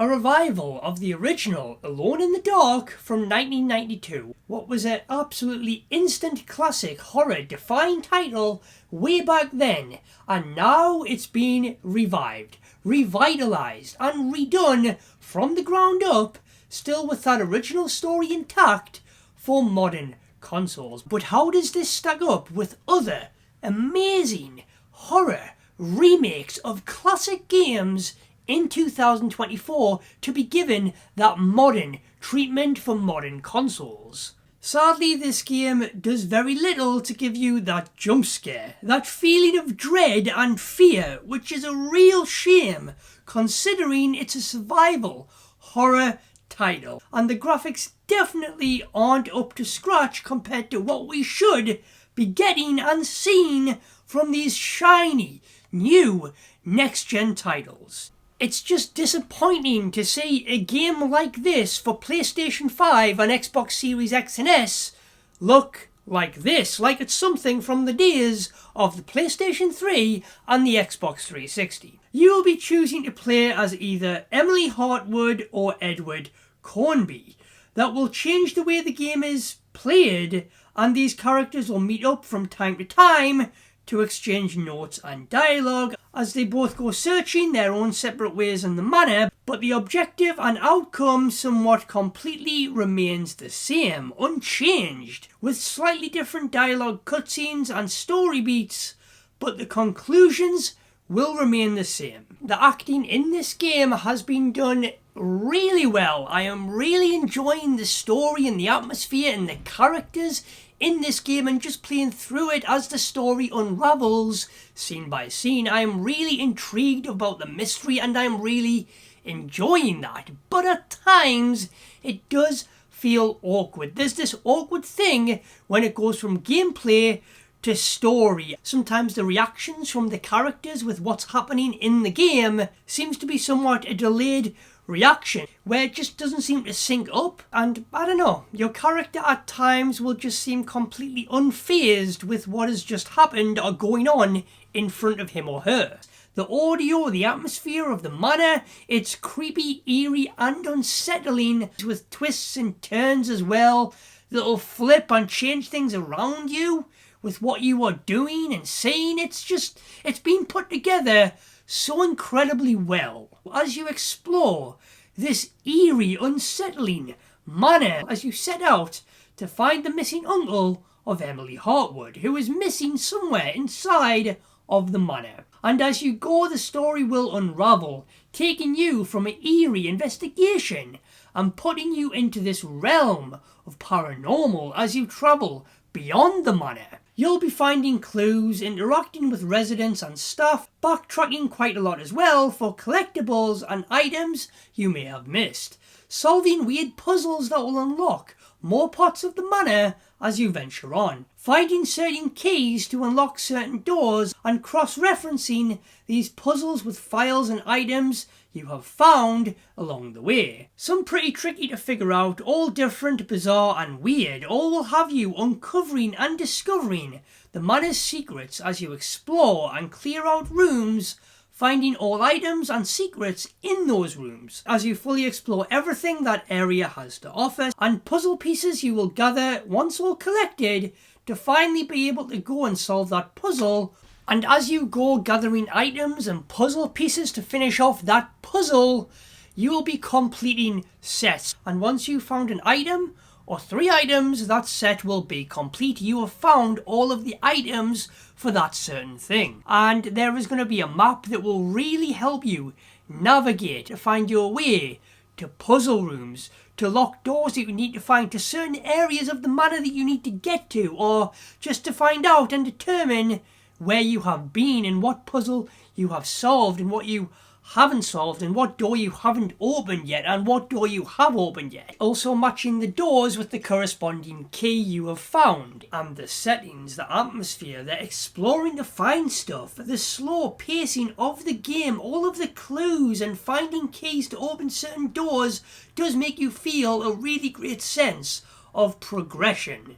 a revival of the original Alone in the Dark from 1992. What was an absolutely instant classic horror-defying title way back then, and now it's been revived, revitalized, and redone from the ground up, still with that original story intact for modern consoles. But how does this stack up with other amazing horror remakes of classic games in 2024 to be given that modern treatment for modern consoles? Sadly, this game does very little to give you that jump scare, that feeling of dread and fear, which is a real shame considering it's a survival horror title. And the graphics definitely aren't up to scratch compared to what we should be getting and seeing from these shiny, new next-gen titles. It's just disappointing to see a game like this for PlayStation 5 and Xbox Series X and S look like this, like it's something from the days of the PlayStation 3 and the Xbox 360. You will be choosing to play as either Emily Hartwood or Edward Cornby. That will change the way the game is played, and these characters will meet up from time to time to exchange notes and dialogue as they both go searching their own separate ways in the manner, but the objective and outcome somewhat completely remains the same, unchanged, with slightly different dialogue cutscenes and story beats, but the conclusions will remain the same. The acting in this game has been done really well. I am really enjoying the story and the atmosphere and the characters in this game, and just playing through it as the story unravels scene by scene. I am really intrigued about the mystery and I'm really enjoying that. But at times it does feel awkward. There's this awkward thing when it goes from gameplay to story. Sometimes the reactions from the characters with what's happening in the game seems to be somewhat a delayed reaction, where it just doesn't seem to sync up, and I don't know, your character at times will just seem completely unfazed with what has just happened or going on in front of him or her. The audio, the atmosphere of the manor, it's creepy, eerie and unsettling, with twists and turns as well that'll flip and change things around you with what you are doing and saying. It's been put together so incredibly well. As you explore this eerie, unsettling manor, as you set out to find the missing uncle of Emily Hartwood, who is missing somewhere inside of the manor. And as you go, the story will unravel, taking you from an eerie investigation and putting you into this realm of paranormal as you travel beyond the manor. You'll be finding clues, interacting with residents and staff, backtracking quite a lot as well for collectibles and items you may have missed, solving weird puzzles that will unlock more parts of the manor as you venture on, finding certain keys to unlock certain doors, and cross-referencing these puzzles with files and items you have found along the way. Some pretty tricky to figure out, all different, bizarre and weird. All will have you uncovering and discovering the manor's secrets as you explore and clear out rooms, finding all items and secrets in those rooms as you fully explore everything that area has to offer, and puzzle pieces you will gather once all collected to finally be able to go and solve that puzzle. And as you go gathering items and puzzle pieces to finish off that puzzle, you will be completing sets. And once you've found an item or 3 items, that set will be complete. You have found all of the items for that certain thing. And there is going to be a map that will really help you navigate to find your way to puzzle rooms, to locked doors that you need to find, to certain areas of the manor that you need to get to, or just to find out and determine where you have been and what puzzle you have solved and what you haven't solved and what door you haven't opened yet and what door you have opened yet. Also matching the doors with the corresponding key you have found. And the settings, the atmosphere, the exploring to find stuff, the slow pacing of the game, all of the clues and finding keys to open certain doors does make you feel a really great sense of progression.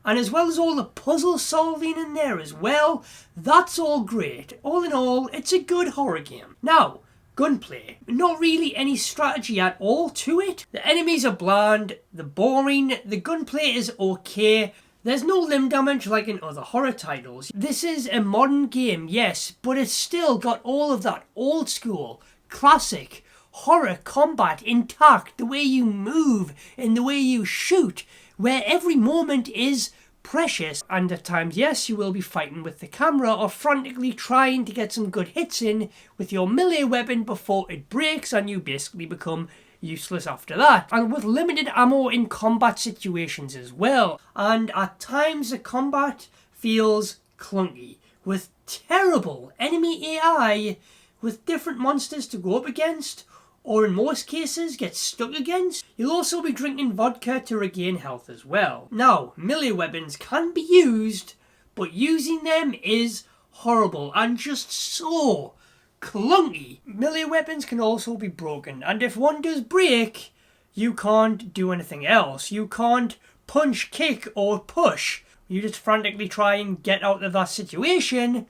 And as well as all the puzzle solving in there as well, that's all great. All in all, it's a good horror game. Now, gunplay. Not really any strategy at all to it. The enemies are bland, they're boring, the gunplay is okay. There's no limb damage like in other horror titles. This is a modern game, yes, but it's still got all of that old school, classic horror combat intact. The way you move and the way you shoot, where every moment is precious. And at times, yes, you will be fighting with the camera or frantically trying to get some good hits in with your melee weapon before it breaks and you basically become useless after that. And with limited ammo in combat situations as well. And at times the combat feels clunky, with terrible enemy AI, with different monsters to go up against, or in most cases get stuck against. You'll also be drinking vodka to regain health as well. Now, melee weapons can be used, but using them is horrible and just so clunky. Melee weapons can also be broken, and if one does break, you can't do anything else. You can't punch, kick, or push. You just frantically try and get out of that situation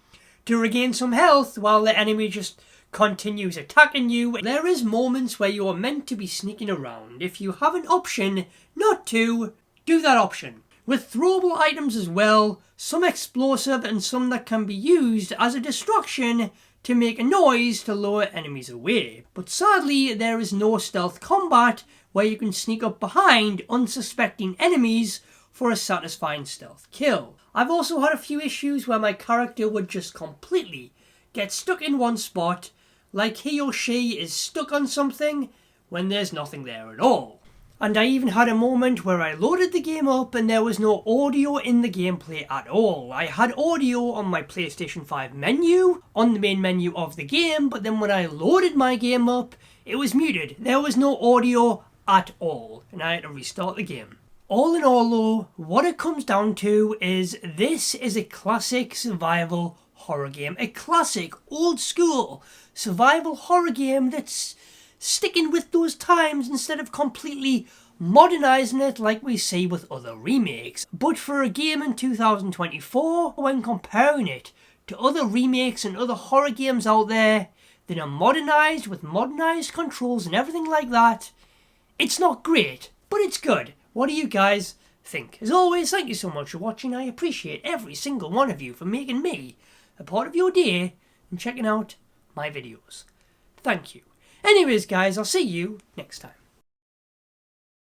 to regain some health while the enemy just continues attacking you. There is moments where you are meant to be sneaking around. If you have an option not to, do that option. With throwable items as well, some explosive and some that can be used as a distraction to make a noise to lure enemies away. But sadly, there is no stealth combat where you can sneak up behind unsuspecting enemies for a satisfying stealth kill. I've also had a few issues where my character would just completely get stuck in one spot, like he or she is stuck on something when there's nothing there at all. And I even had a moment where I loaded the game up and there was no audio in the gameplay at all. I had audio on my PlayStation 5 menu, on the main menu of the game, but then when I loaded my game up, it was muted. There was no audio at all, and I had to restart the game. All in all though, what it comes down to is this is a classic survival horror game. A classic, old school survival horror game that's sticking with those times instead of completely modernising it like we see with other remakes. But for a game in 2024, when comparing it to other remakes and other horror games out there that are modernised with modernised controls and everything like that, it's not great, but it's good. What do you guys think? As always, thank you so much for watching. I appreciate every single one of you for making me a part of your day and checking out my videos. Thank you. Anyways, guys, I'll see you next time.